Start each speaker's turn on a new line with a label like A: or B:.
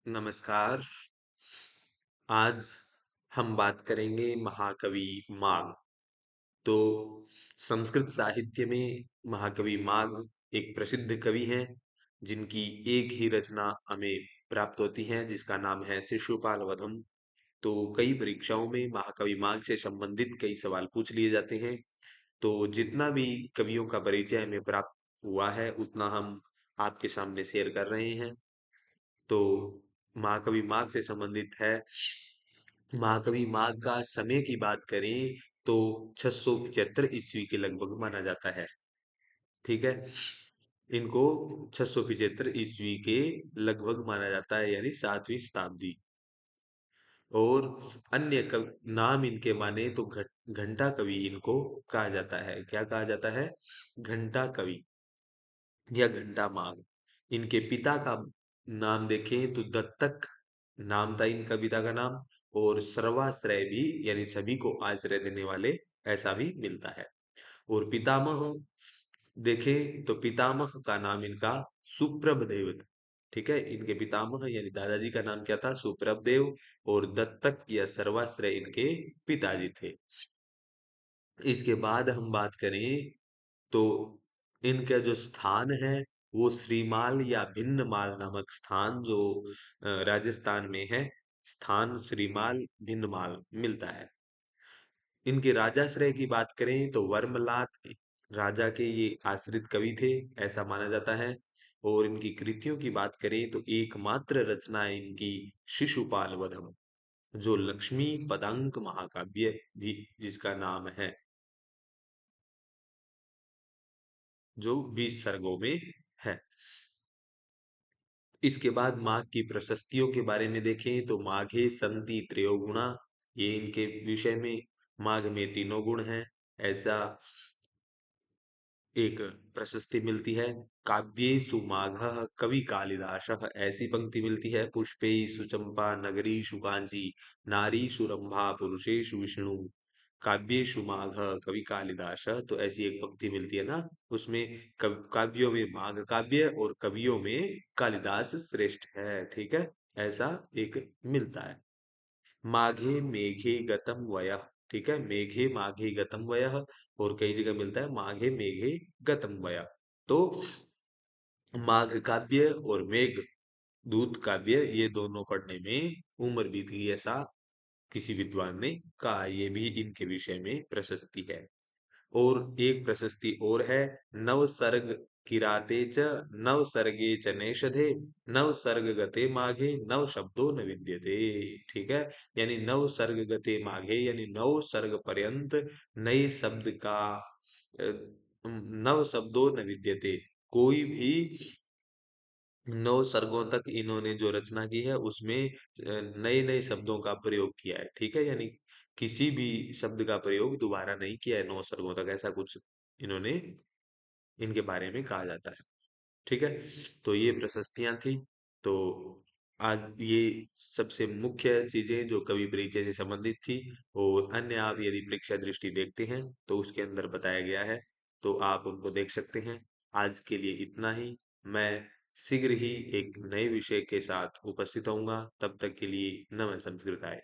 A: नमस्कार। आज हम बात करेंगे महाकवि माघ। तो संस्कृत साहित्य में महाकवि माघ एक प्रसिद्ध कवि हैं, जिनकी एक ही रचना हमें प्राप्त होती है, जिसका नाम है शिशुपाल वधम। तो कई परीक्षाओं में महाकवि माघ से संबंधित कई सवाल पूछ लिए जाते हैं। तो जितना भी कवियों का परिचय हमें प्राप्त हुआ है, उतना हम आपके सामने शेयर कर रहे हैं। तो महाकवि माघ से संबंधित है। महाकवि माघ का समय की बात करें तो 675 ईस्वी के लगभग माना जाता है। ठीक है। इनको 675 ईस्वी के लगभग माना जाता है, यानी 7वीं शताब्दी। और अन्य नाम इनके माने तो घंटा कवि इनको कहा जाता है। क्या कहा जाता है? घंटा कवि या घंटा माघ। इनके पिता का नाम देखें तो दत्तक नाम था इनका पिता का नाम। और सर्वाश्रय भी, यानी सभी को आश्रय देने वाले, ऐसा भी मिलता है। और पितामह देखें तो पितामह का नाम इनका सुप्रभ देव था। ठीक है, इनके पितामह यानी दादाजी का नाम क्या था? सुप्रभ देव। और दत्तक या सर्वाश्रय इनके पिताजी थे। इसके बाद हम बात करें तो इनका जो स्थान है वो श्रीमाल या भिन्नमाल नामक स्थान, जो राजस्थान में है, स्थान श्रीमाल भिन्नमाल मिलता है। इनके राजाश्रय की बात करें तो वर्मलात राजा के ये आश्रित कवि थे, ऐसा माना जाता है। और इनकी कृतियों की बात करें तो एकमात्र रचना है इनकी शिशुपाल वधम, जो लक्ष्मी पदांक महाकाव्य भी जिसका नाम है, जो 20 सर्गों में है। इसके बाद माघ की प्रशस्तियों के बारे में देखें तो माघे संति त्रयोगुणा, ये इनके विषय में माघ में तीनों गुण हैं, ऐसा एक प्रशस्ति मिलती है। काव्येषु माघः कवि कालिदासः, ऐसी पंक्ति मिलती है। पुष्पेषु चंपा नगरीषु कांची नारीषु रंभा पुरुषेषु विष्णु काव्येषु माघः कवि कालिदासः, तो ऐसी एक पंक्ति मिलती है ना। उसमें काव्यों में माघ काव्य और कवियों में कालिदास श्रेष्ठ है। ठीक है, ऐसा एक मिलता है। माघे मेघे गतम वयः, ठीक है, मेघे माघे गतम वयः। और कई जगह मिलता है माघे मेघे गतम वयः। तो माघ काव्य और मेघ दूत काव्य, ये दोनों पढ़ने में उम्र बीत गई, ऐसा किसी विद्वान ने कहा। ये भी इनके विषय में प्रशस्ति है। और एक प्रशस्ति और है, नव सर्ग किराते च नव सर्गे च नैषधे नव सर्ग गते माघे नव शब्दों न विद्यते। ठीक है, यानी नव सर्ग गते माघे, यानी नव सर्ग पर्यंत नए शब्द का नव शब्दों न विद्यते, कोई भी 9 सर्गों तक इन्होंने जो रचना की है उसमें नए नए शब्दों का प्रयोग किया है। ठीक है, यानी किसी भी शब्द का प्रयोग दोबारा नहीं किया है 9 सर्गों तक, ऐसा कुछ इन्होंने इनके बारे में कहा जाता है। ठीक है, तो ये प्रशस्तियां थी। तो आज ये सबसे मुख्य चीजें जो कवि परिचय से संबंधित थी। और अन्य आप यदि परीक्षा दृष्टि देखते हैं तो उसके अंदर बताया गया है, तो आप उनको देख सकते हैं। आज के लिए इतना ही। मैं शीघ्र ही एक नए विषय के साथ उपस्थित होऊंगा। तब तक के लिए नमः संस्कृताय।